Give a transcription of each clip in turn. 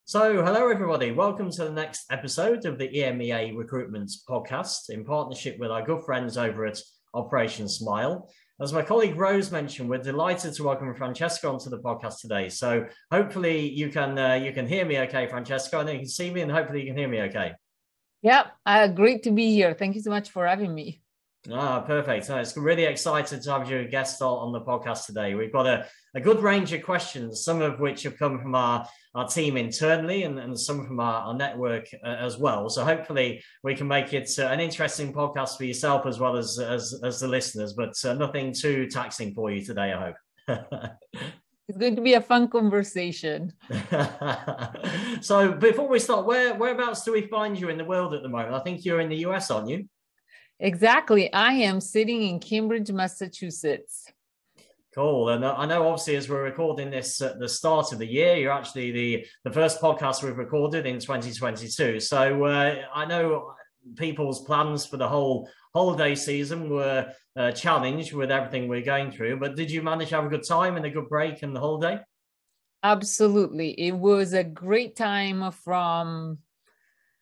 So, hello everybody. Welcome to the next episode of the EMEA Recruitment podcast in partnership with our good friends over at Operation Smile. As my colleague Rose mentioned, we're delighted to welcome Francesca onto the podcast today. So, hopefully you can hear me okay, Francesca. I know you can see me, and hopefully you can hear me okay. Yeah, great to be here. Thank you so much for having me. Perfect. So it's really excited to have you a guest on the podcast today. We've got a good range of questions, some of which have come from our team internally and some from our network as well. So hopefully we can make it an interesting podcast for yourself as well as the listeners, but nothing too taxing for you today, I hope. It's going to be a fun conversation. So before we start, whereabouts do we find you in the world at the moment? I think you're in the US, aren't you? Exactly. I am sitting in Cambridge, Massachusetts. Cool. And I know, obviously, as we're recording this at the start of the year, you're actually the first podcast we've recorded in 2022. So I know people's plans for the whole holiday season were challenged with everything we're going through. But did you manage to have a good time and a good break in the holiday? Absolutely. It was a great time from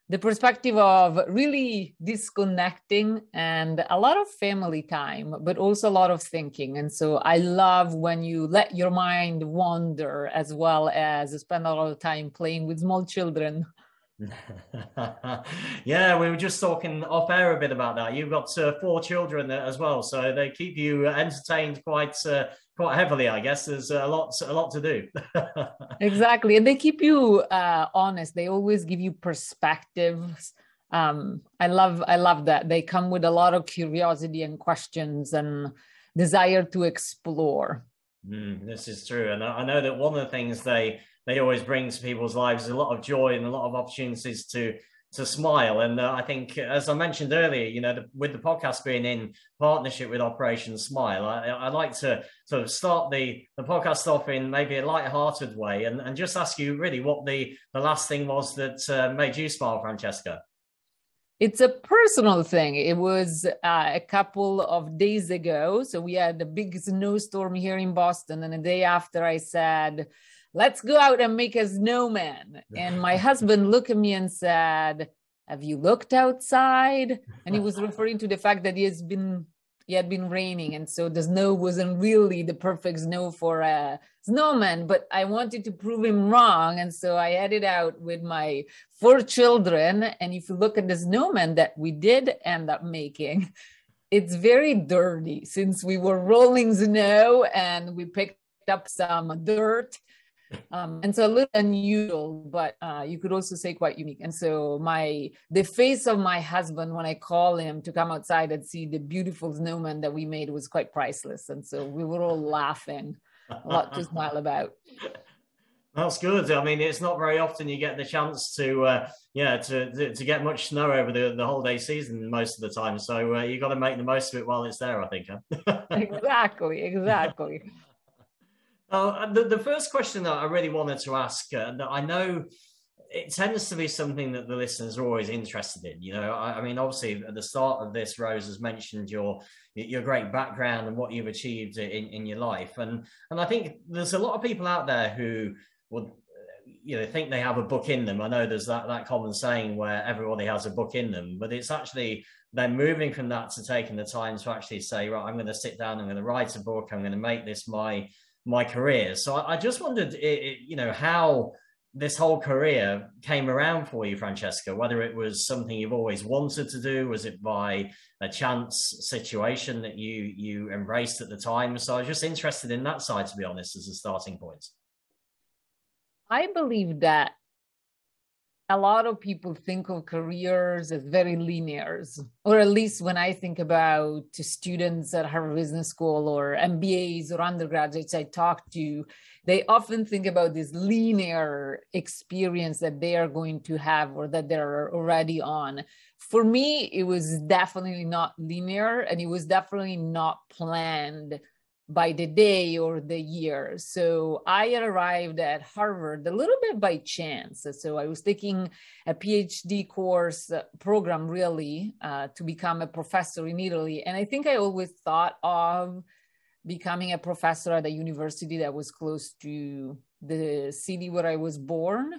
the perspective of really disconnecting and a lot of family time, but also a lot of thinking. And so I love when you let your mind wander as well as spend a lot of time playing with small children. Yeah, we were just talking off air a bit about that. You've got 4 children as well, so they keep you entertained quite heavily, I guess. There's a lot to do. Exactly, and they keep you honest. They always give you perspectives. I love that they come with a lot of curiosity and questions and desire to explore. This is true, and I know that one of the things they always bring to people's lives is a lot of joy and a lot of opportunities to smile. And I think, as I mentioned earlier, with the podcast being in partnership with Operation Smile, I like to sort of start the podcast off in maybe a light-hearted way and just ask you really what the last thing was that made you smile, Francesca. It's a personal thing. It was a couple of days ago. So we had a big snowstorm here in Boston. And the day after I said, let's go out and make a snowman. And my husband looked at me and said, have you looked outside? And he was referring to the fact that it had been raining. And so the snow wasn't really the perfect snow for a snowman, but I wanted to prove him wrong. And so I headed out with my 4 children. And if you look at the snowman that we did end up making, it's very dirty since we were rolling snow and we picked up some dirt. And so a little unusual, but you could also say quite unique. And so the face of my husband when I call him to come outside and see the beautiful snowman that we made was quite priceless. And so we were all laughing, a lot to smile about. That's good. I mean, it's not very often you get the chance to get much snow over the holiday season most of the time. So you got to make the most of it while it's there, I think. Huh? Exactly. The first question that I really wanted to ask, that I know it tends to be something that the listeners are always interested in. I mean, obviously at the start of this, Rose has mentioned your great background and what you've achieved in your life, and I think there's a lot of people out there who would think they have a book in them. I know there's that common saying where everybody has a book in them, but it's actually they're moving from that to taking the time to actually say, right, I'm going to sit down, I'm going to write a book, I'm going to make this my career. So I just wondered, how this whole career came around for you, Francesca, whether it was something you've always wanted to do, was it by a chance situation that you embraced at the time? So I was just interested in that side, to be honest, as a starting point. I believe that a lot of people think of careers as very linear, or at least when I think about students at Harvard Business School or MBAs or undergraduates I talk to, they often think about this linear experience that they are going to have or that they're already on. For me, it was definitely not linear, and it was definitely not planned by the day or the year. So I arrived at Harvard a little bit by chance. So I was taking a PhD course program really to become a professor in Italy. And I think I always thought of becoming a professor at a university that was close to the city where I was born.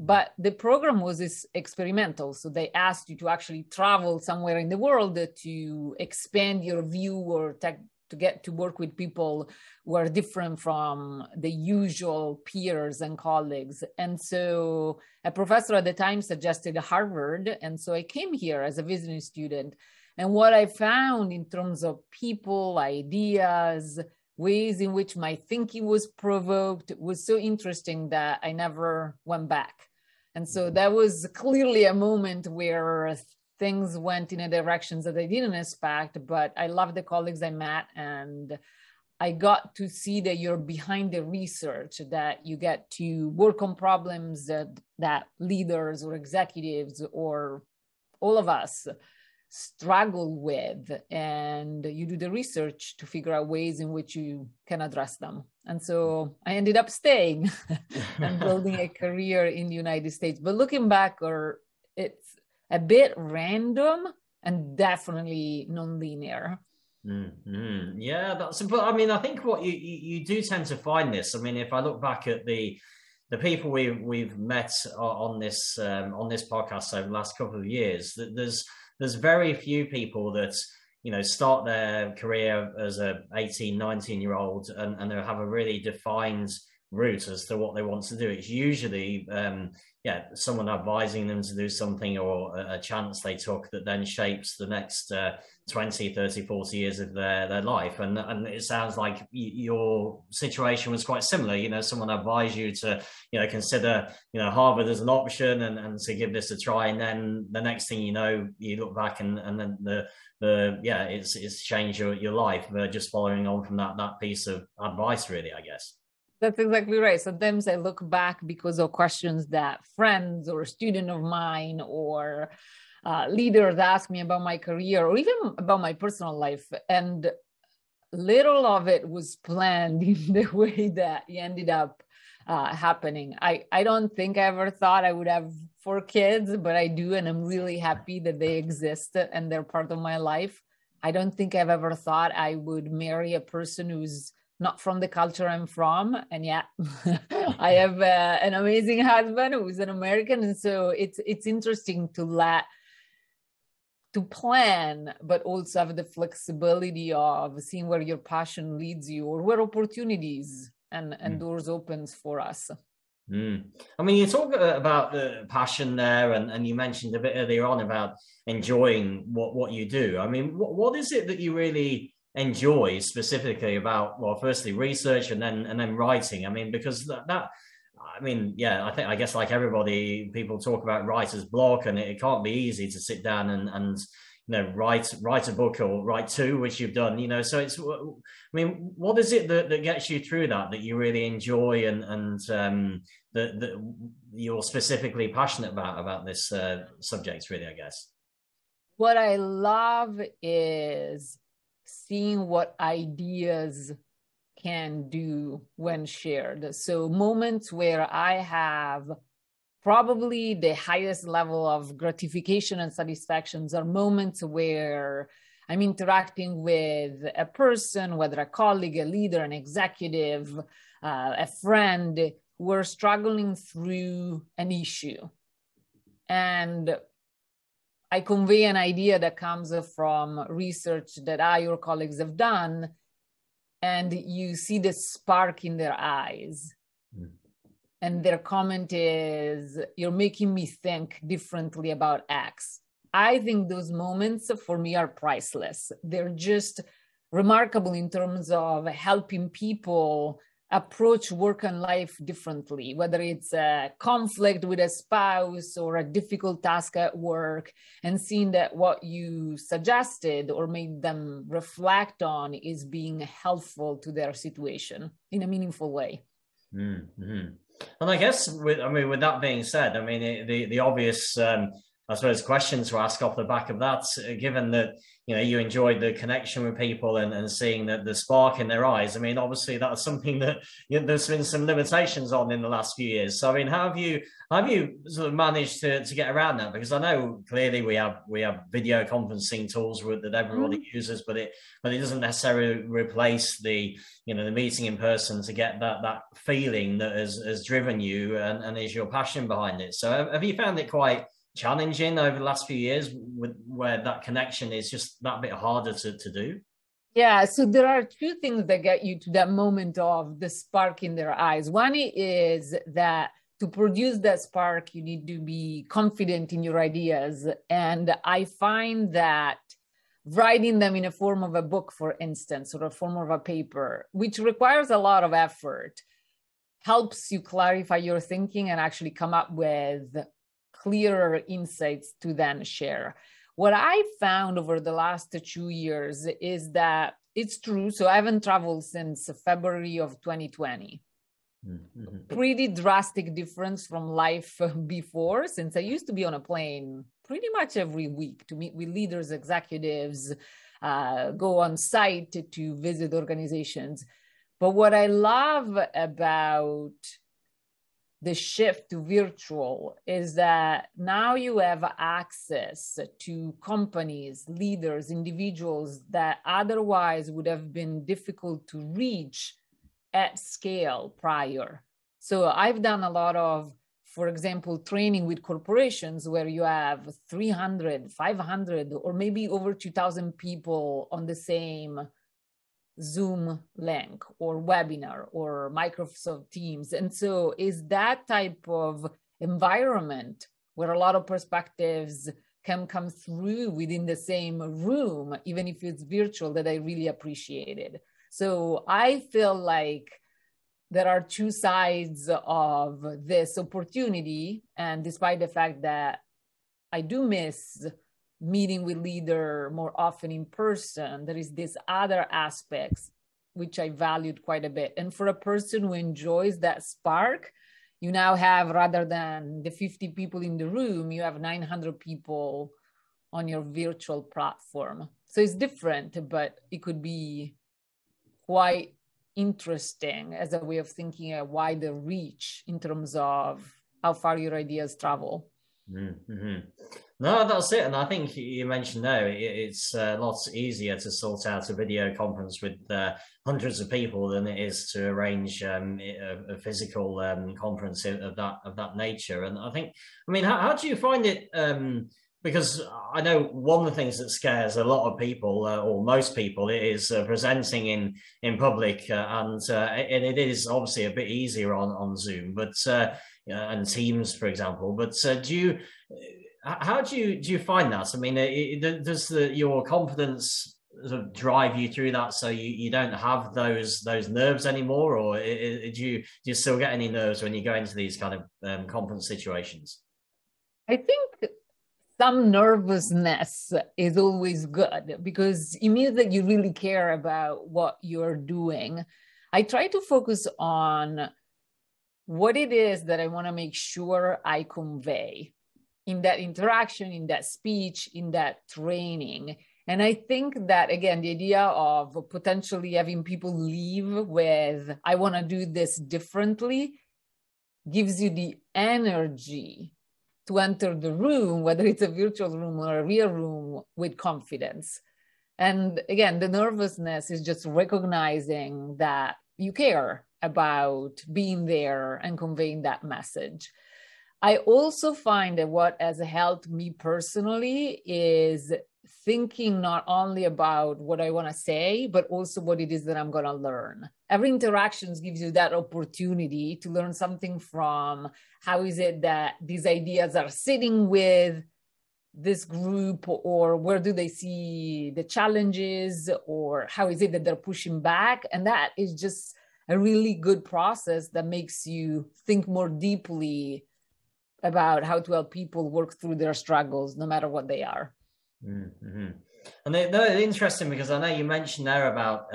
But the program was experimental. So they asked you to actually travel somewhere in the world to expand your view or to get to work with people who are different from the usual peers and colleagues. And so a professor at the time suggested Harvard. And so I came here as a visiting student. And what I found in terms of people, ideas, ways in which my thinking was provoked was so interesting that I never went back. And so that was clearly a moment where things went in a directions that I didn't expect, but I love the colleagues I met, and I got to see that you're behind the research, that you get to work on problems that leaders or executives or all of us struggle with, and you do the research to figure out ways in which you can address them. And so I ended up staying and building a career in the United States. But looking back, it's a bit random and definitely non-linear. Mm-hmm. Yeah, but I mean, I think what you do tend to find this. I mean, if I look back at the people we've met on this podcast over the last couple of years, there's very few people that, start their career as a 18, 19-year-old and they have a really defined route as to what they want to do. It's usually, someone advising them to do something or a chance they took that then shapes the next 20, 30, 40 years of their life. And it sounds like your situation was quite similar. Someone advised you to, consider, Harvard as an option and to give this a try. And then the next thing you know, you look back and then it's changed your life, just following on from that piece of advice, really, I guess. That's exactly right. Sometimes I look back because of questions that friends or student of mine or leaders ask me about my career or even about my personal life. And little of it was planned in the way that it ended up happening. I don't think I ever thought I would have 4 kids, but I do. And I'm really happy that they exist and they're part of my life. I don't think I've ever thought I would marry a person who's not from the culture I'm from. And yet I have an amazing husband who's an American. And so it's interesting to plan, but also have the flexibility of seeing where your passion leads you or where opportunities and doors opens for us. I mean, you talk about the passion there, and you mentioned a bit earlier on about enjoying what you do. I mean, what is it that you really enjoy specifically about, well, firstly research and then writing? I mean, because I guess like everybody, people talk about writer's block, and it can't be easy to sit down and write a book or write 2, which you've done, so it's, I mean, what is it that gets you through that you really enjoy and that you're specifically passionate about this subject, really, I guess? What I love is seeing what ideas can do when shared. So moments where I have probably the highest level of gratification and satisfactions are moments where I'm interacting with a person, whether a colleague, a leader, an executive, a friend, who are struggling through an issue. And I convey an idea that comes from research that I or colleagues have done, and you see the spark in their eyes. And their comment is, you're making me think differently about X. I think those moments for me are priceless. They're just remarkable in terms of helping people approach work and life differently, whether it's a conflict with a spouse or a difficult task at work, and seeing that what you suggested or made them reflect on is being helpful to their situation in a meaningful way. Mm-hmm. And I guess with that being said, I mean, the obvious I suppose, question to ask off the back of that, given that, you enjoyed the connection with people and seeing the spark in their eyes. I mean, obviously that's something that there's been some limitations on in the last few years. So, I mean, how have you sort of managed to get around that? Because I know clearly we have video conferencing tools that everybody uses, but it doesn't necessarily replace the meeting in person to get that feeling that has driven you and is your passion behind it. So have you found it quite challenging over the last few years where that connection is just that bit harder to do? Yeah, so there are two things that get you to that moment of the spark in their eyes. One is that to produce that spark, you need to be confident in your ideas. And I find that writing them in a form of a book, for instance, or a form of a paper, which requires a lot of effort, helps you clarify your thinking and actually come up with clearer insights to then share. What I found over the last 2 years is that it's true. So I haven't traveled since February of 2020. Mm-hmm. Pretty drastic difference from life before, since I used to be on a plane pretty much every week to meet with leaders, executives, go on site to visit organizations. But what I love about the shift to virtual is that now you have access to companies, leaders, individuals that otherwise would have been difficult to reach at scale prior. So I've done a lot of, for example, training with corporations where you have 300, 500, or maybe over 2,000 people on the same Zoom link or webinar or Microsoft Teams. And so is that type of environment where a lot of perspectives can come through within the same room, even if it's virtual, that I really appreciated. So I feel like there are two sides of this opportunity. And despite the fact that I do miss meeting with leader more often in person, there is this other aspects which I valued quite a bit. And for a person who enjoys that spark, you now have, rather than the 50 people in the room, you have 900 people on your virtual platform. So it's different, but it could be quite interesting as a way of thinking a wider reach in terms of how far your ideas travel. Mm-hmm. No, that's it. And I think you mentioned there, it's lots easier to sort out a video conference with hundreds of people than it is to arrange a physical conference of that nature. And I think, I mean, how do you find it? Because I know one of the things that scares a lot of people, or most people, is presenting in public, and it is obviously a bit easier on Zoom, but and Teams, for example. But how do you find that? I mean, does your confidence sort of drive you through that, so you don't have those nerves anymore, or do you still get any nerves when you go into these kind of conference situations? I think some nervousness is always good because it means that you really care about what you're doing. I try to focus on what it is that I want to make sure I convey in that interaction, in that speech, in that training. And I think that, again, the idea of potentially having people leave with, I want to do this differently, gives you the energy to enter the room, whether it's a virtual room or a real room, with confidence. And again, the nervousness is just recognizing that you care about being there and conveying that message. I also find that what has helped me personally is thinking not only about what I want to say, but also what it is that I'm going to learn. Every interaction gives you that opportunity to learn something from how is it that these ideas are sitting with this group, or where do they see the challenges, or how is it that they're pushing back? And that is just a really good process that makes you think more deeply about how to help people work through their struggles, no matter what they are. Mm-hmm. And they're interesting because I know you mentioned there about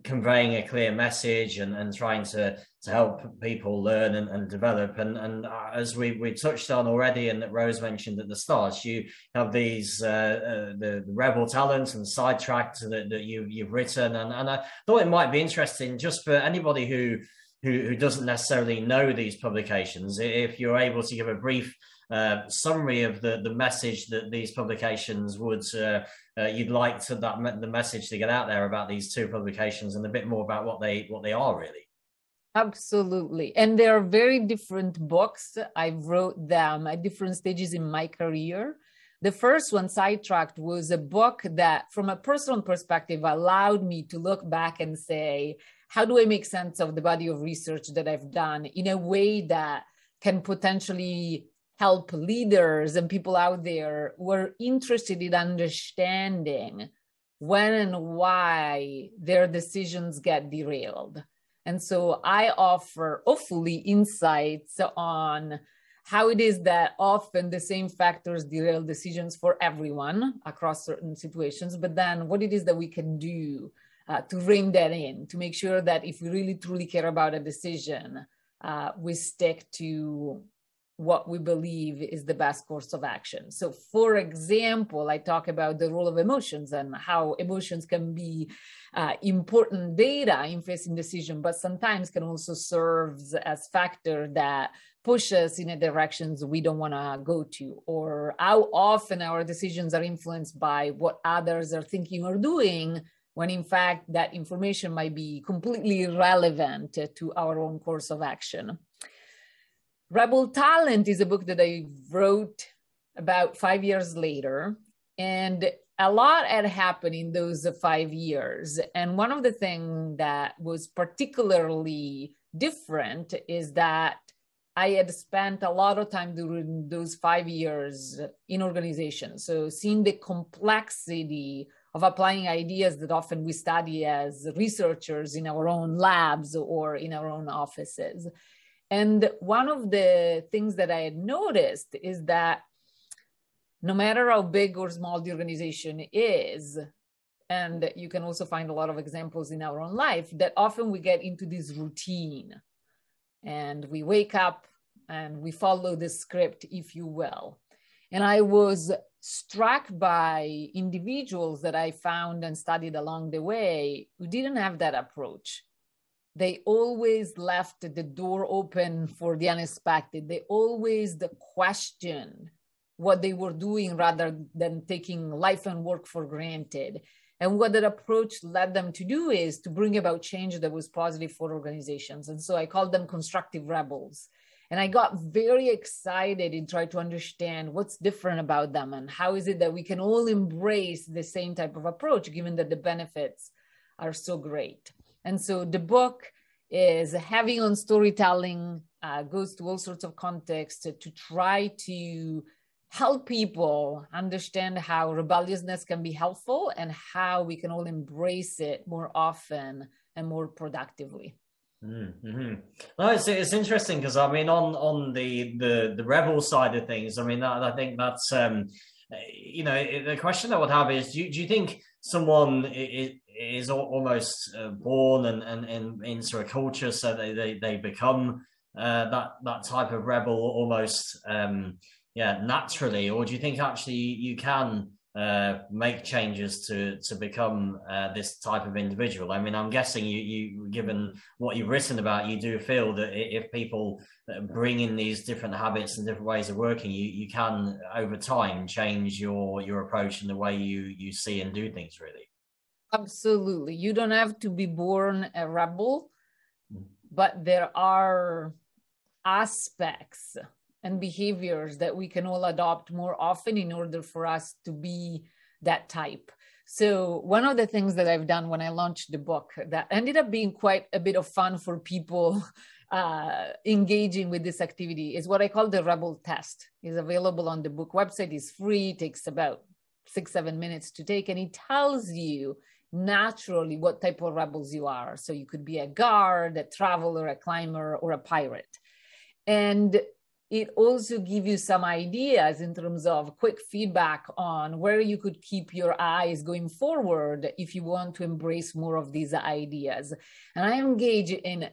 conveying a clear message and trying to help people learn and develop. And as we touched on already, and that Rose mentioned at the start, you have these the Rebel Talent and Sidetracked that you've written, and I thought it might be interesting just for anybody who doesn't necessarily know these publications, if you're able to give a brief summary of the message that these publications would you'd like to the message to get out there about these two publications, and a bit more about what they are really. Absolutely. And they're very different books. I wrote them at different stages in my career. The first one, Sidetracked, was a book that, from a personal perspective, allowed me to look back and say, how do I make sense of the body of research that I've done in a way that can potentially help leaders and people out there who are interested in understanding when and why their decisions get derailed. And so I offer, hopefully, insights on how it is that often the same factors derail decisions for everyone across certain situations, but then what it is that we can do to rein that in, to make sure that if we really truly care about a decision, we stick to what we believe is the best course of action. So, for example, I talk about the role of emotions and how emotions can be important data in facing decision, but sometimes can also serve as factor that push us in a directions we don't want to go to, or how often our decisions are influenced by what others are thinking or doing, when in fact that information might be completely irrelevant to our own course of action. Rebel Talent is a book that I wrote about 5 years later, and a lot had happened in those 5 years. And one of the things that was particularly different is that I had spent a lot of time during those 5 years in organizations. So seeing the complexity of applying ideas that often we study as researchers in our own labs or in our own offices. And one of the things that I had noticed is that no matter how big or small the organization is, and you can also find a lot of examples in our own life, that often we get into this routine and we wake up and we follow the script, if you will. And I was struck by individuals that I found and studied along the way who didn't have that approach. They always left the door open for the unexpected. They always questioned what they were doing rather than taking life and work for granted. And what that approach led them to do is to bring about change that was positive for organizations. And so I called them constructive rebels. And I got very excited and tried to understand what's different about them and how is it that we can all embrace the same type of approach, given that the benefits are so great. And so the book is heavy on storytelling, goes to all sorts of contexts to try to help people understand how rebelliousness can be helpful and how we can all embrace it more often and more productively. Mm-hmm. No, it's interesting because I mean on the rebel side of things, I mean I think that's the question I would have is do you think someone is almost born and into a culture so they become that type of rebel almost naturally, or do you think actually you can make changes to become this type of individual? I mean, I'm guessing you given what you've written about, you do feel that if people bring in these different habits and different ways of working, you can over time change your approach and the way you see and do things, really. Absolutely. You don't have to be born a rebel, but there are aspects and behaviors that we can all adopt more often in order for us to be that type. So one of the things that I've done when I launched the book that ended up being quite a bit of fun for people engaging with this activity is what I call the Rebel Test. It's available on the book website. It's free. It takes about 6-7 minutes to take, and it tells you naturally what type of rebels you are. So you could be a guard, a traveler, a climber, or a pirate. And it also gives you some ideas in terms of quick feedback on where you could keep your eyes going forward if you want to embrace more of these ideas. And I engage in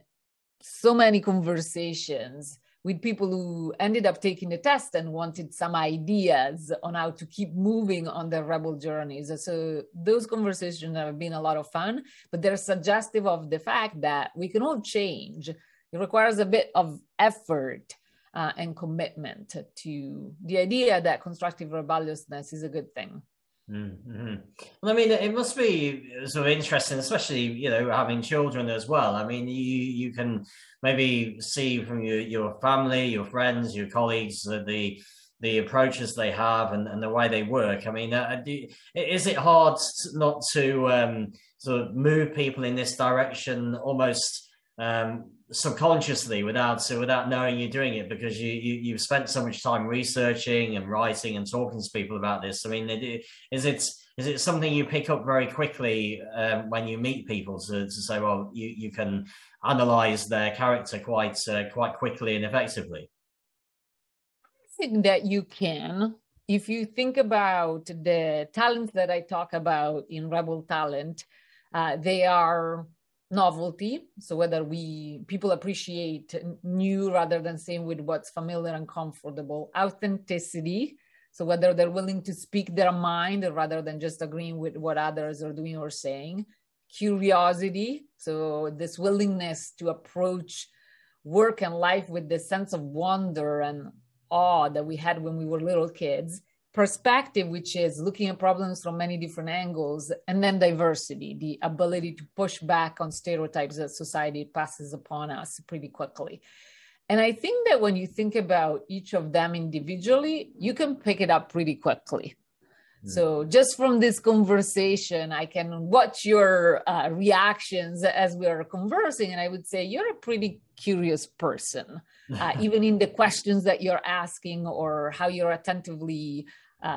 so many conversations with people who ended up taking the test and wanted some ideas on how to keep moving on their rebel journeys. So those conversations have been a lot of fun, but they're suggestive of the fact that we can all change. It requires a bit of effort and commitment to the idea that constructive rebelliousness is a good thing. Mm-hmm. Well, I mean, it must be sort of interesting, especially, you know, having children as well. I mean, you can maybe see from your family, your friends, your colleagues, the approaches they have and the way they work. I mean, is it hard not to sort of move people in this direction almost subconsciously without knowing you're doing it, because you've spent so much time researching and writing and talking to people about this? I mean, is it something you pick up very quickly when you meet people to say, well, you can analyze their character quite quickly and effectively? I think that you can. If you think about the talents that I talk about in Rebel Talent, they are novelty. So whether people appreciate new rather than staying with what's familiar and comfortable. Authenticity. So whether they're willing to speak their mind rather than just agreeing with what others are doing or saying. Curiosity. So this willingness to approach work and life with this sense of wonder and awe that we had when we were little kids. Perspective, which is looking at problems from many different angles, and then diversity, the ability to push back on stereotypes that society passes upon us pretty quickly. And I think that when you think about each of them individually, you can pick it up pretty quickly. So just from this conversation, I can watch your reactions as we are conversing, and I would say you're a pretty curious person, even in the questions that you're asking or how you're attentively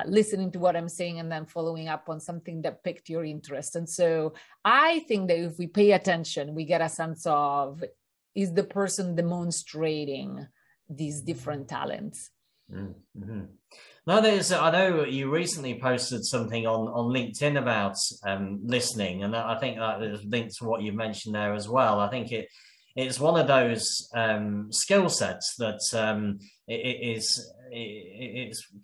listening to what I'm saying and then following up on something that piqued your interest. And so I think that if we pay attention, we get a sense of, is the person demonstrating these different talents? Mm-hmm. No, I know you recently posted something on LinkedIn about listening, and I think that is linked to what you mentioned there as well. I think it's one of those skill sets that it's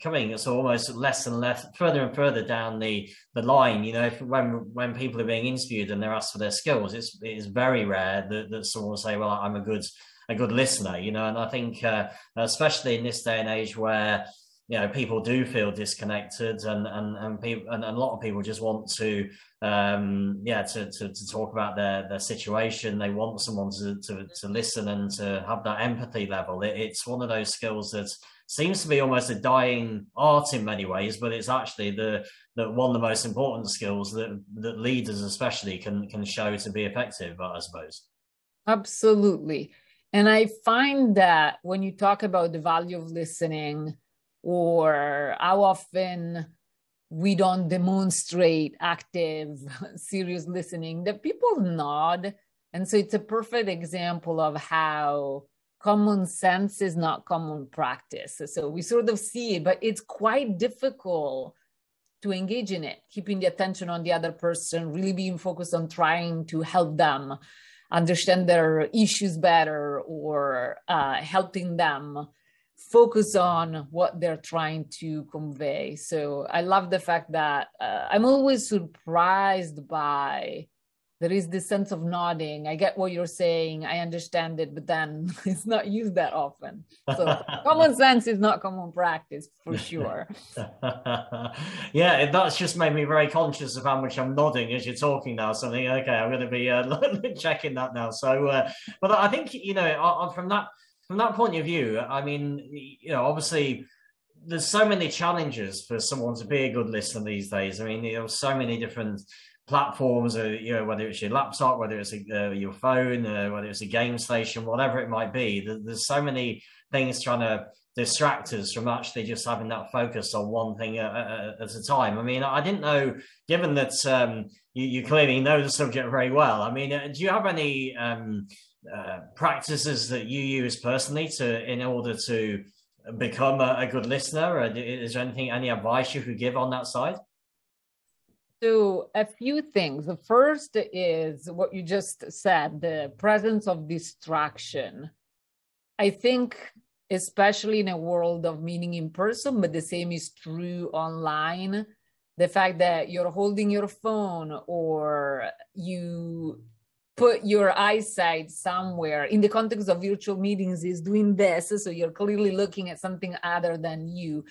coming. It's almost less and less, further and further down the line. You know, when people are being interviewed and they're asked for their skills, it's very rare that someone will say, "Well, I'm a good listener." You know, and I think especially in this day and age where, you know, people do feel disconnected and people, and a lot of people just want to talk about their situation. They want someone to listen and to have that empathy level. It's one of those skills that seems to be almost a dying art in many ways, but it's actually the one of the most important skills that leaders especially can show to be effective, I suppose. Absolutely. And I find that when you talk about the value of listening, or how often we don't demonstrate active, serious listening, that people nod. And so it's a perfect example of how common sense is not common practice. So we sort of see it, but it's quite difficult to engage in it, keeping the attention on the other person, really being focused on trying to help them understand their issues better, or helping them focus on what they're trying to convey. So I love the fact that I'm always surprised by, there is this sense of nodding. I get what you're saying. I understand it, but then it's not used that often. So common sense is not common practice for sure. Yeah, that's just made me very conscious of how much I'm nodding as you're talking now. So I'm thinking, okay, I'm going to be checking that now. So, but I think, you know, from that point of view, I mean, you know, obviously there's so many challenges for someone to be a good listener these days. I mean, you know, so many different platforms, you know, whether it's your laptop, whether it's your phone, whether it's a game station, whatever it might be. There's so many things trying to distract us from actually just having that focus on one thing at a time. I mean, I didn't know, given that you clearly know the subject very well. I mean, do you have any practices that you use personally in order to become a good listener? Or is there any advice you could give on that side? So a few things. The first is what you just said, the presence of distraction. I think, especially in a world of meeting in person, but the same is true online, the fact that you're holding your phone or you put your eyesight somewhere in the context of virtual meetings is doing this, so you're clearly looking at something other than you.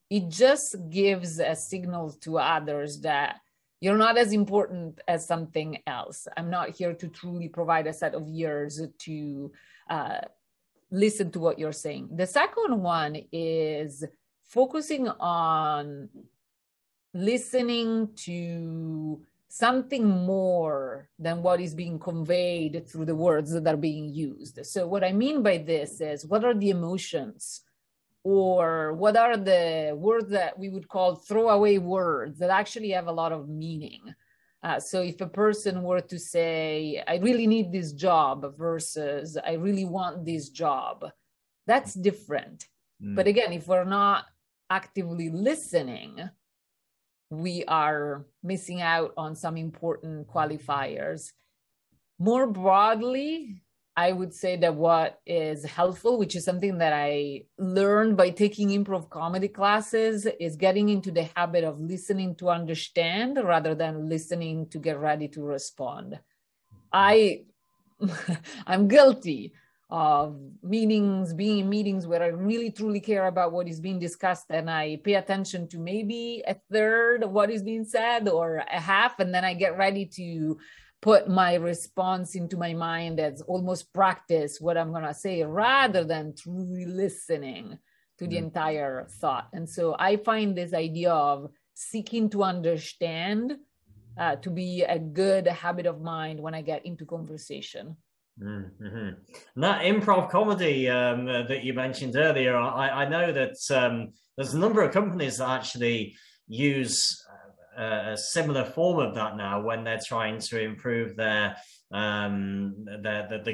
It just gives a signal to others that you're not as important as something else. I'm not here to truly provide a set of ears to listen to what you're saying. The second one is focusing on listening to something more than what is being conveyed through the words that are being used. So what I mean by this is, what are the emotions, or what are the words that we would call throwaway words that actually have a lot of meaning? So if a person were to say, I really need this job versus I really want this job, that's different. But again, if we're not actively listening, we are missing out on some important qualifiers. More broadly, I would say that what is helpful, which is something that I learned by taking improv comedy classes, is getting into the habit of listening to understand rather than listening to get ready to respond. I'm guilty of being in meetings where I really truly care about what is being discussed, and I pay attention to maybe a third of what is being said or a half, and then I get ready to put my response into my mind as almost practice what I'm going to say, rather than truly listening to the entire thought. And so I find this idea of seeking to understand to be a good habit of mind when I get into conversation. Mm-hmm. That improv comedy that you mentioned earlier, I know that there's a number of companies that actually use a similar form of that now when they're trying to improve the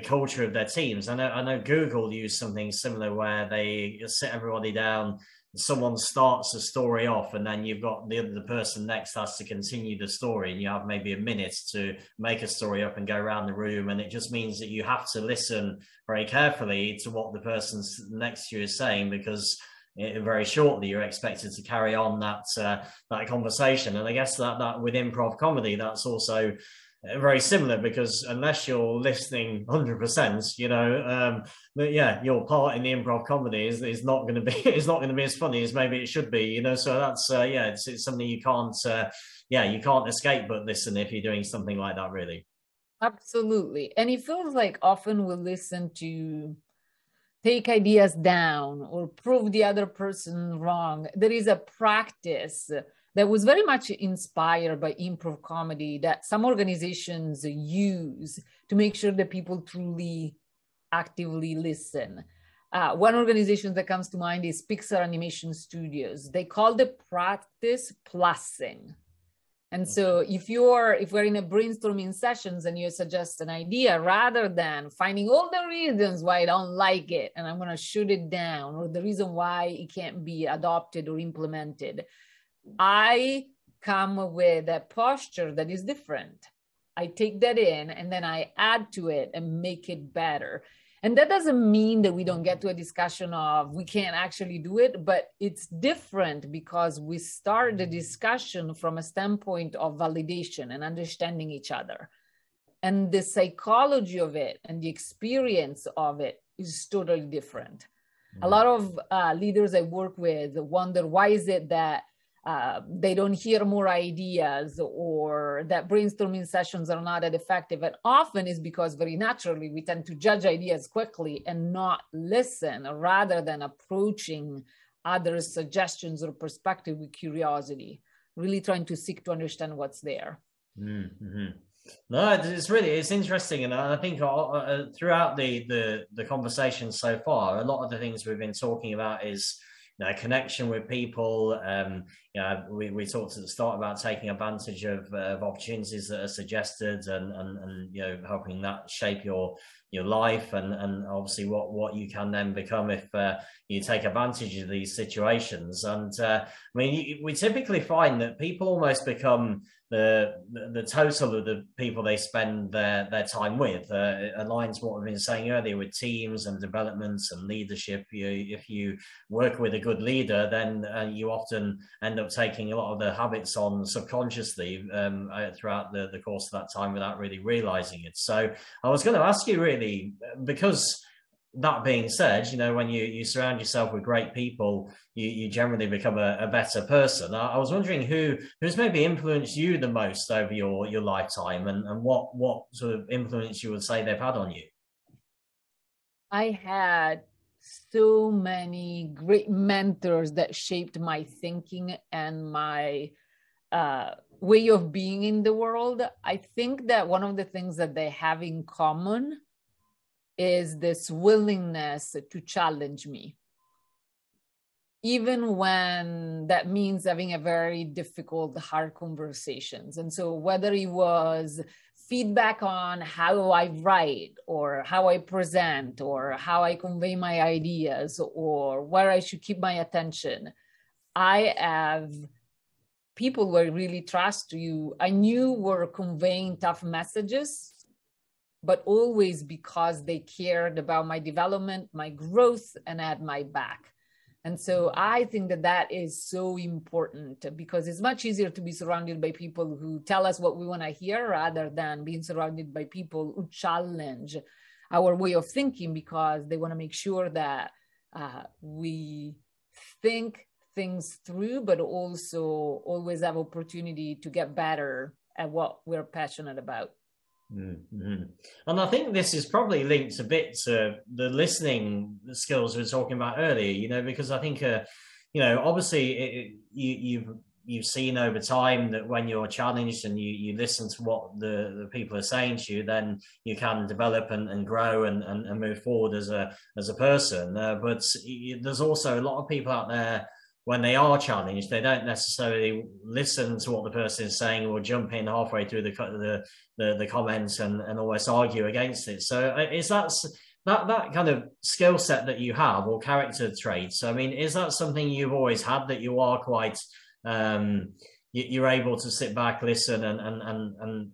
culture of their teams. I know Google used something similar where they sit everybody down. Someone starts a story off, and then you've got the person next has to continue the story, and you have maybe a minute to make a story up and go around the room. And it just means that you have to listen very carefully to what the person next to you is saying, because very shortly you're expected to carry on that conversation. And I guess that with improv comedy, that's also very similar, because unless you're listening 100%, but yeah, your part in the improv comedy is not going to be as funny as maybe it should be, so that's it's something you can't escape but listen if you're doing something like that, really. Absolutely. And it feels like often we listen to take ideas down or prove the other person wrong. There is a practice that was very much inspired by improv comedy that some organizations use to make sure that people truly actively listen. One organization that comes to mind is Pixar Animation Studios. They call the practice plussing. And so if we're in a brainstorming sessions and you suggest an idea, rather than finding all the reasons why I don't like it and I'm going to shoot it down, or the reason why it can't be adopted or implemented, I come with a posture that is different. I take that in and then I add to it and make it better. And that doesn't mean that we don't get to a discussion of we can't actually do it, but it's different because we start the discussion from a standpoint of validation and understanding each other. And the psychology of it and the experience of it is totally different. Mm-hmm. A lot of leaders I work with wonder, why is it that they don't hear more ideas, or that brainstorming sessions are not as effective? And often is because very naturally we tend to judge ideas quickly and not listen, rather than approaching others' suggestions or perspective with curiosity, really trying to seek to understand what's there. Mm-hmm. No, it's interesting, and I think throughout the conversation so far, a lot of the things we've been talking about is connection with people. We talked at the start about taking advantage of opportunities that are suggested, and helping that shape your your life, and obviously what you can then become if you take advantage of these situations. And I mean, we typically find that people almost become the total of the people they spend their time with. Aligns what we've been saying earlier with teams and developments and leadership. If you work with a good leader, then you often end up taking a lot of the habits on subconsciously throughout the course of that time without really realizing it. So I was going to ask you, really, because that being said, when you surround yourself with great people, you generally become a better person. I was wondering who's maybe influenced you the most over your lifetime, and what sort of influence you would say they've had on you. I had so many great mentors that shaped my thinking and my way of being in the world. I think that one of the things that they have in common is this willingness to challenge me, even when that means having a very difficult, hard conversations. And so whether it was feedback on how I write or how I present or how I convey my ideas or where I should keep my attention, I have people who I really trust you, I knew were conveying tough messages, but always because they cared about my development, my growth, and had my back. And so I think that is so important, because it's much easier to be surrounded by people who tell us what we want to hear rather than being surrounded by people who challenge our way of thinking, because they want to make sure that we think things through, but also always have opportunity to get better at what we're passionate about. Mm-hmm. And I think this is probably linked a bit to the listening skills we were talking about earlier, because I think, obviously you've seen over time that when you're challenged and you listen to what the people are saying to you, then you can develop and grow and move forward as a person. But there's also a lot of people out there, when they are challenged, they don't necessarily listen to what the person is saying or jump in halfway through the comments and almost argue against it. So is that kind of skill set that you have, or character traits? I mean, is that something you've always had, that you are quite you're able to sit back, listen, and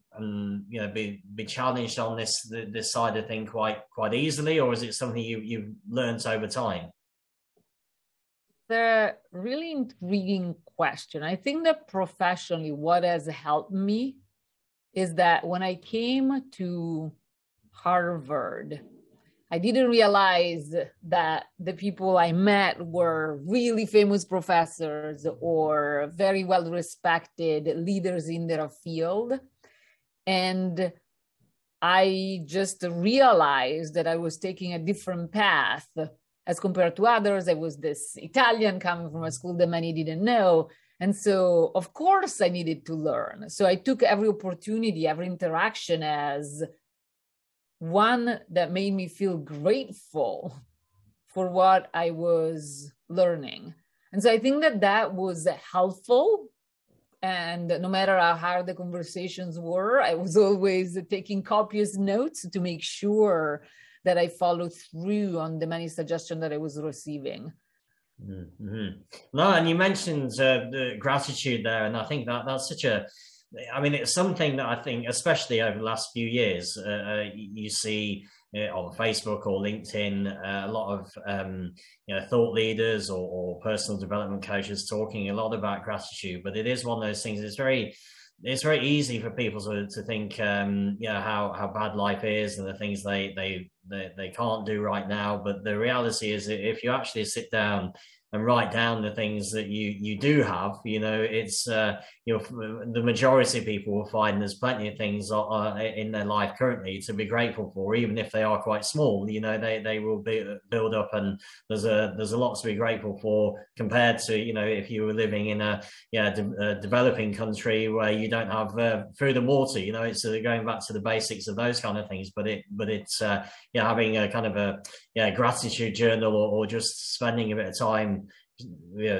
be challenged on this side of thing quite easily, or is it something you've learned over time? The really intriguing question. I think that professionally, what has helped me is that when I came to Harvard, I didn't realize that the people I met were really famous professors or very well-respected leaders in their field. And I just realized that I was taking a different path as compared to others. I was this Italian coming from a school that many didn't know. And so, of course, I needed to learn. So I took every opportunity, every interaction as one that made me feel grateful for what I was learning. And so I think that was helpful. And no matter how hard the conversations were, I was always taking copious notes to make sure that I followed through on the many suggestions that I was receiving. Mm-hmm. No, and you mentioned the gratitude there, and I think that's such it's something that I think, especially over the last few years, you see on Facebook or LinkedIn, a lot of thought leaders or personal development coaches talking a lot about gratitude. But it is one of those things. It's very easy for people to think, how bad life is and the things they can't do right now. But the reality is that if you actually sit down and write down the things that you do have, it's the majority of people will find there's plenty of things in their life currently to be grateful for, even if they are quite small. They will build up, and there's a lot to be grateful for compared to if you were living in a developing country where you don't have food and water. It's going back to the basics of those kind of things. But it's having a kind of a gratitude journal or just spending a bit of time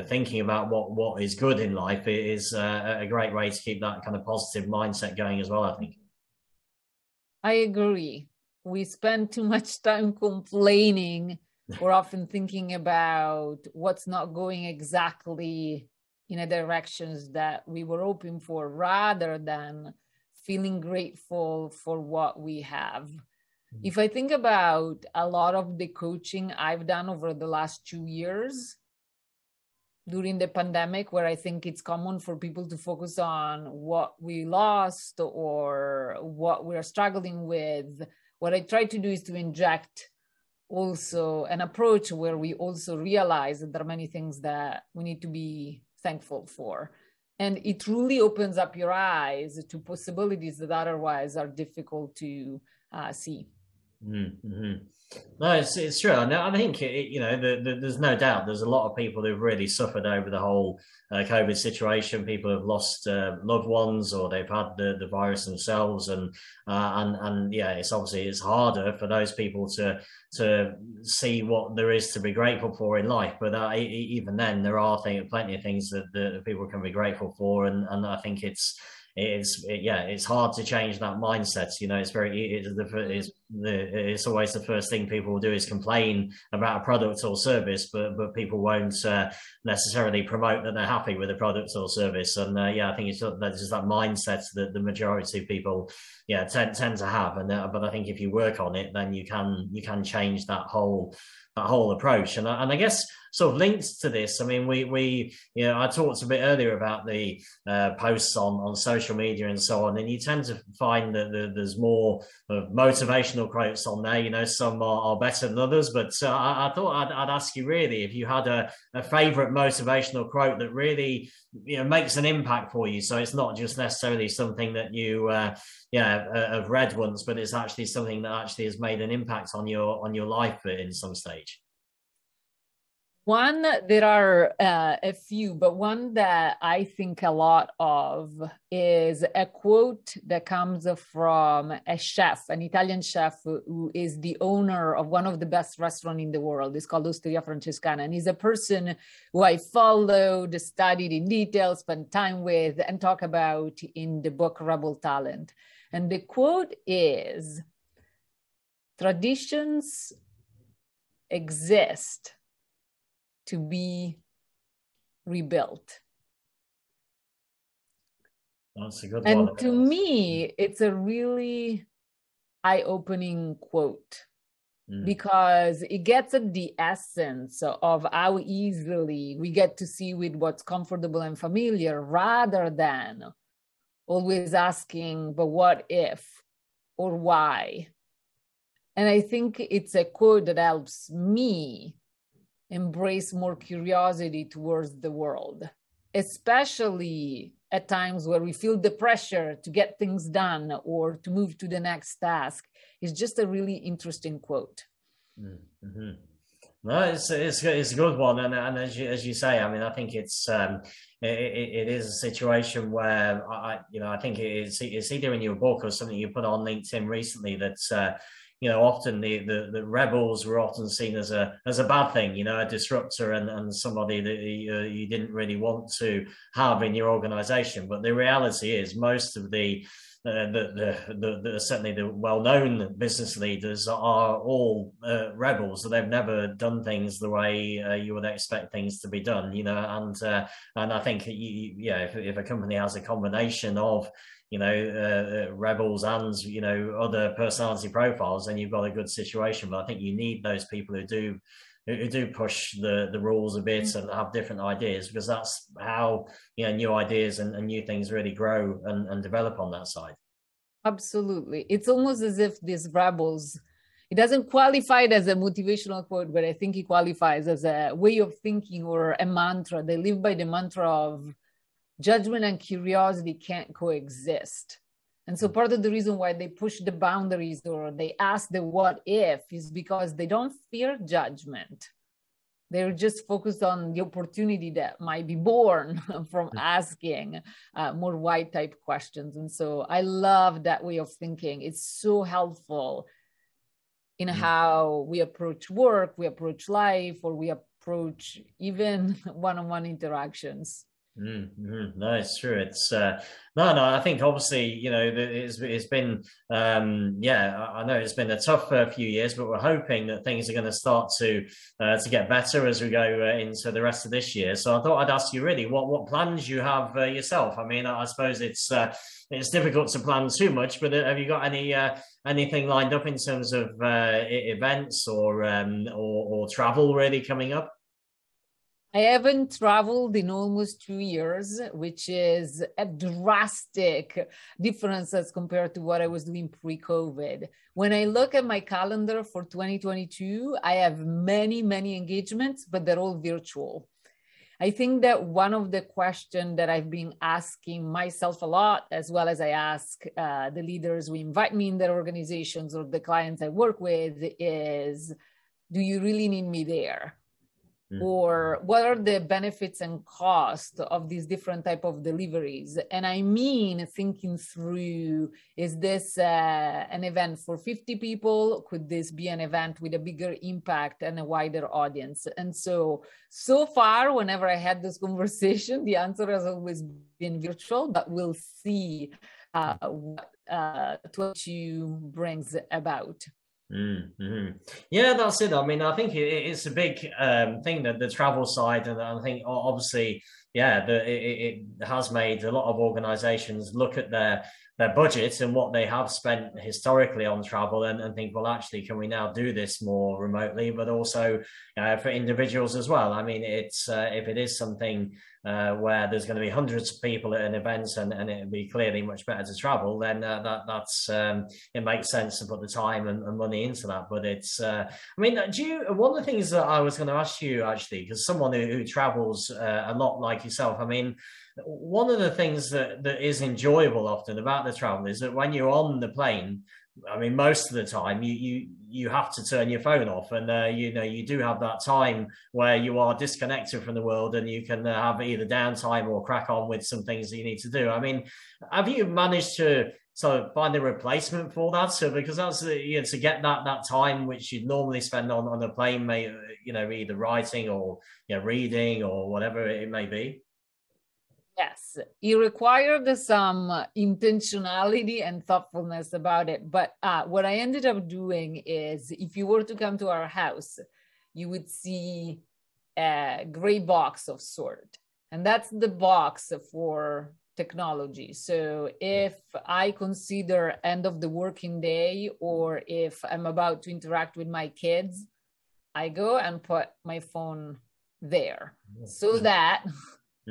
thinking about what is good in life is a great way to keep that kind of positive mindset going as well, I think. I agree. we spend too much time complaining or often thinking about what's not going exactly in the directions that we were hoping for, rather than feeling grateful for what we have. If I think about a lot of the coaching I've done over the last 2 years during the pandemic, where I think it's common for people to focus on what we lost or what we're struggling with, what I try to do is to inject also an approach where we also realize that there are many things that we need to be thankful for. And it truly opens up your eyes to possibilities that otherwise are difficult to see. Mm-hmm. No, it's true. I think there's no doubt. There's a lot of people who've really suffered over the whole COVID situation. People have lost loved ones, or they've had the virus themselves, and yeah, it's harder for those people to see what there is to be grateful for in life. But even then, there are plenty of things that people can be grateful for, and I think it's hard to change that mindset. It's always the first thing people will do is complain about a product or service, but people won't necessarily promote that they're happy with the product or service. And I think it's just that mindset that the majority of people tend to have. And but I think if you work on it, then you can change that whole approach. And I guess sort of linked to this, I mean, I talked a bit earlier about the posts on social media and so on, and you tend to find that there's more motivational quotes on there. Some are better than others, but I thought I'd ask you really if you had a favorite motivational quote that really makes an impact for you. So it's not just necessarily something that you have read once, but it's actually something that actually has made an impact on your life in some stage. One, there are a few, but one that I think a lot of is a quote that comes from a chef, an Italian chef who is the owner of one of the best restaurants in the world. It's called Osteria Francescana. And he's a person who I followed, studied in detail, spent time with, and talk about in the book Rebel Talent. And the quote is, "Traditions exist to be rebuilt." That's a good one. And to me, it's a really eye-opening quote because it gets at the essence of how easily we get to see with what's comfortable and familiar, rather than always asking, but what if or why? And I think it's a quote that helps me embrace more curiosity towards the world, especially at times where we feel the pressure to get things done or to move to the next task. It's just a really interesting quote. Mm-hmm. No, it's a good one, and as you say, I mean, I think it is a situation where I think it's either in your book or something you put on LinkedIn recently that. Often the rebels were often seen as a bad thing, a disruptor and somebody that you didn't really want to have in your organization. But the reality is most of the certainly the well-known business leaders are all rebels. So they've never done things the way you would expect things to be done, and I think if a company has a combination of rebels and other personality profiles, then you've got a good situation. But I think you need those people who do push the rules a bit and have different ideas, because that's how new ideas and new things really grow and develop on that side. Absolutely. It's almost as if these rebels, it doesn't qualify it as a motivational quote, but I think it qualifies as a way of thinking or a mantra. They live by the mantra of judgment and curiosity can't coexist. And so part of the reason why they push the boundaries or they ask the what if is because they don't fear judgment. They're just focused on the opportunity that might be born from asking more why type questions. And so I love that way of thinking. It's so helpful in how we approach work, we approach life, or we approach even one-on-one interactions. Mm-hmm. No, it's true. It's no. I think obviously, it's been I know it's been a tough few years, but we're hoping that things are going to start to get better as we go into the rest of this year. So I thought I'd ask you really what plans you have yourself. I mean, I suppose it's difficult to plan too much, but have you got anything lined up in terms of events or travel really coming up? I haven't traveled in almost 2 years, which is a drastic difference as compared to what I was doing pre-COVID. When I look at my calendar for 2022, I have many, many engagements, but they're all virtual. I think that one of the questions that I've been asking myself a lot, as well as I ask the leaders who invite me in their organizations or the clients I work with, is, do you really need me there? Or what are the benefits and costs of these different type of deliveries? And I mean, thinking through, is this an event for 50 people? Could this be an event with a bigger impact and a wider audience? And so far, whenever I had this conversation, the answer has always been virtual, but we'll see what 22 brings about. Mm-hmm. Yeah, that's it. I mean, I think it's a big thing, that the travel side, and I think obviously, it has made a lot of organizations look at their budgets and what they have spent historically on travel and think, well, actually, can we now do this more remotely? But also for individuals as well. I mean, it's if it is something where there's going to be hundreds of people at an event and it'd be clearly much better to travel, then that's it makes sense to put the time and money into that. But it's I mean, one of the things that I was going to ask you, actually, because someone who travels a lot like yourself, I mean, one of the things that is enjoyable often about the travel is that when you're on the plane, I mean, most of the time you have to turn your phone off, and you do have that time where you are disconnected from the world, and you can have either downtime or crack on with some things that you need to do. I mean, have you managed to sort of find a replacement for that? So because that's to get that time which you'd normally spend on a plane, either writing or reading or whatever it may be. Yes, it required some intentionality and thoughtfulness about it. But what I ended up doing is, if you were to come to our house, you would see a gray box of sort. And that's the box for technology. So if I consider end of the working day, or if I'm about to interact with my kids, I go and put my phone there so that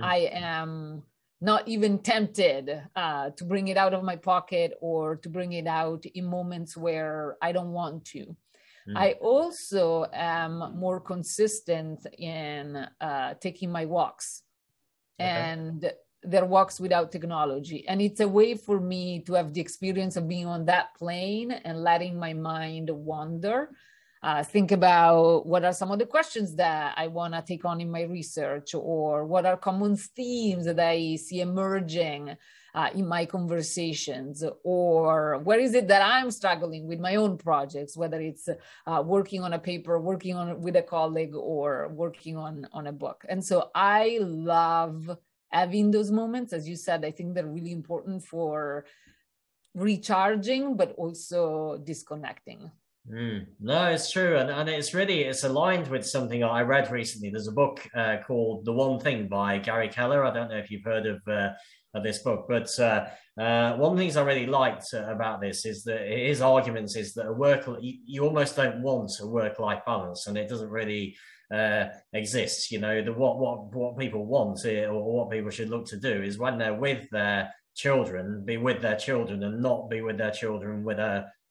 I am not even tempted to bring it out of my pocket or to bring it out in moments where I don't want to. I also am more consistent in taking my walks. Okay. And they're walks without technology. And it's a way for me to have the experience of being on that plane and letting my mind wander. Think about what are some of the questions that I want to take on in my research, or what are common themes that I see emerging in my conversations, or where is it that I'm struggling with my own projects, whether it's working on a paper, working on with a colleague, or working on a book. And so I love having those moments. As you said, I think they're really important for recharging, but also disconnecting. No, it's true, and it's aligned with something I read recently. There's a book called The One Thing by Gary Keller. I don't know if you've heard of this book, but one of the things I really liked about this is that his arguments is that you almost don't want a work-life balance, and it doesn't really exist. What people want, or what people should look to do, is when they're with their children, be with their children, and not be with their children with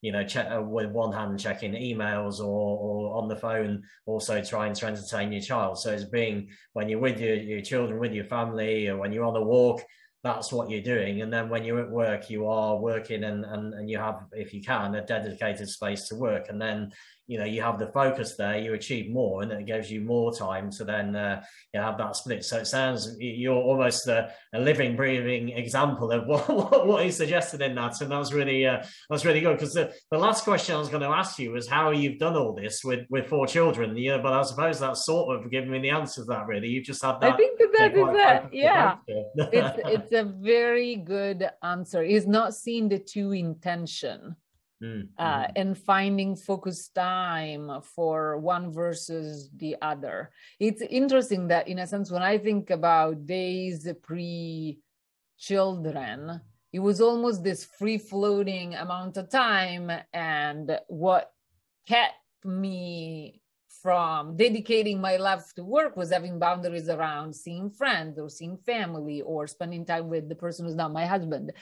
with one hand checking emails or on the phone, also trying to entertain your child. So it's being, when you're with your children, with your family, or when you're on a walk, that's what you're doing. And then when you're at work, you are working and you have, if you can, a dedicated space to work. And then you have the focus there, you achieve more, and it gives you more time to then have that split. So it sounds you're almost a living, breathing example of what he suggested in that, and that's really good. Because the last question I was going to ask you was how you've done all this with 4 children. But I suppose that's sort of giving me the answer to that. Really, you've just had that. I think that is it. Yeah, it's a very good answer. Is not seeing the two intention. And finding focused time for one versus the other. It's interesting that, in a sense, when I think about days pre-children, it was almost this free-floating amount of time. And what kept me from dedicating my life to work was having boundaries around seeing friends or seeing family or spending time with the person who's not my husband.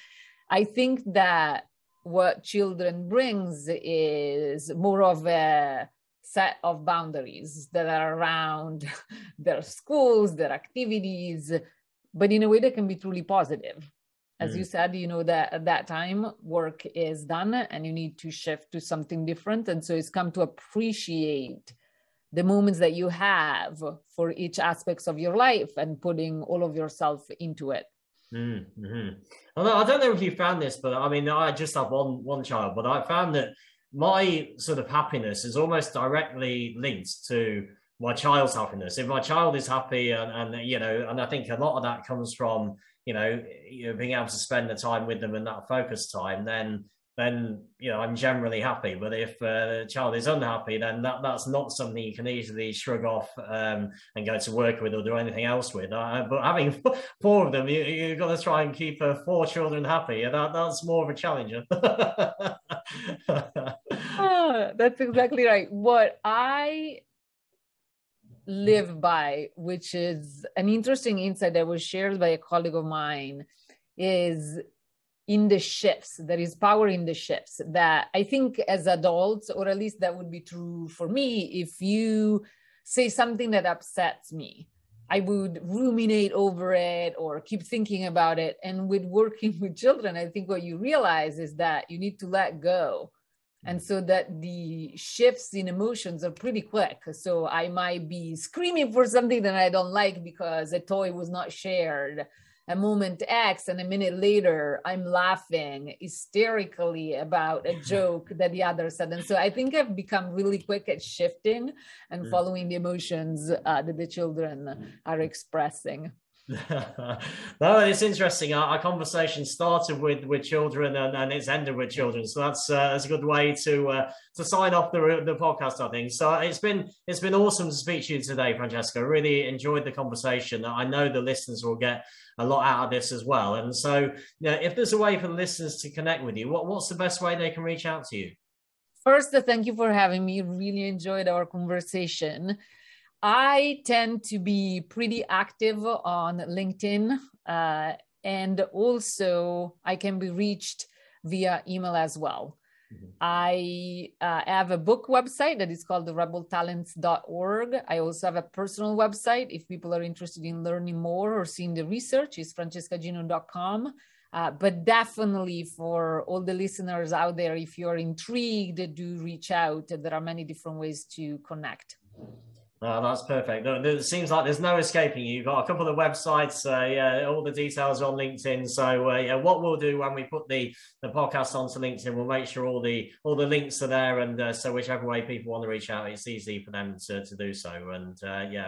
I think that what children brings is more of a set of boundaries that are around their schools, their activities, but in a way that can be truly positive. As you said, that at that time work is done and you need to shift to something different. And so it's come to appreciate the moments that you have for each aspects of your life and putting all of yourself into it. I don't know if you found this, but I mean, I just have one child, but I found that my sort of happiness is almost directly linked to my child's happiness. If my child is happy, and I think a lot of that comes from being able to spend the time with them and that focus time, then I'm generally happy. But if the child is unhappy, then that's not something you can easily shrug off and go to work with or do anything else with. But having 4 of them, you've got to try and keep 4 children happy. And that's more of a challenge. That's exactly right. What I live by, which is an interesting insight that was shared by a colleague of mine, is in the shifts. There is power in the shifts that I think as adults, or at least that would be true for me, if you say something that upsets me, I would ruminate over it or keep thinking about it. And with working with children, I think what you realize is that you need to let go. And so that the shifts in emotions are pretty quick. So I might be screaming for something that I don't like because a toy was not shared a moment X, and a minute later, I'm laughing hysterically about a joke that the other said. And so I think I've become really quick at shifting and following the emotions that the children are expressing. No, it's interesting. Our conversation started with children and it's ended with children, so that's a good way to sign off the podcast, I think. So it's been awesome to speak to you today, Francesca. I really enjoyed the conversation. I know the listeners will get a lot out of this as well. And so, if there's a way for the listeners to connect with you, what's the best way they can reach out to you? First, thank you for having me. Really enjoyed our conversation. I tend to be pretty active on LinkedIn, and also I can be reached via email as well. I have a book website that is called the rebeltalents.org. I also have a personal website. If people are interested in learning more or seeing the research, it's francescagino.com. But definitely for all the listeners out there, if you're intrigued, do reach out. There are many different ways to connect. Oh, that's perfect. It seems like there's no escaping you. You've got a couple of websites, all the details on LinkedIn. So what we'll do when we put the podcast onto LinkedIn, we'll make sure all the links are there, and so whichever way people want to reach out, it's easy for them to do so. And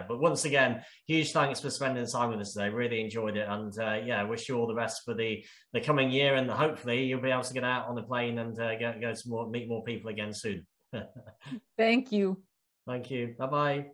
but once again, huge thanks for spending the time with us today. Really enjoyed it, and wish you all the best for the coming year, and hopefully you'll be able to get out on the plane and go to meet more people again soon. Thank you. Thank you. Bye-bye.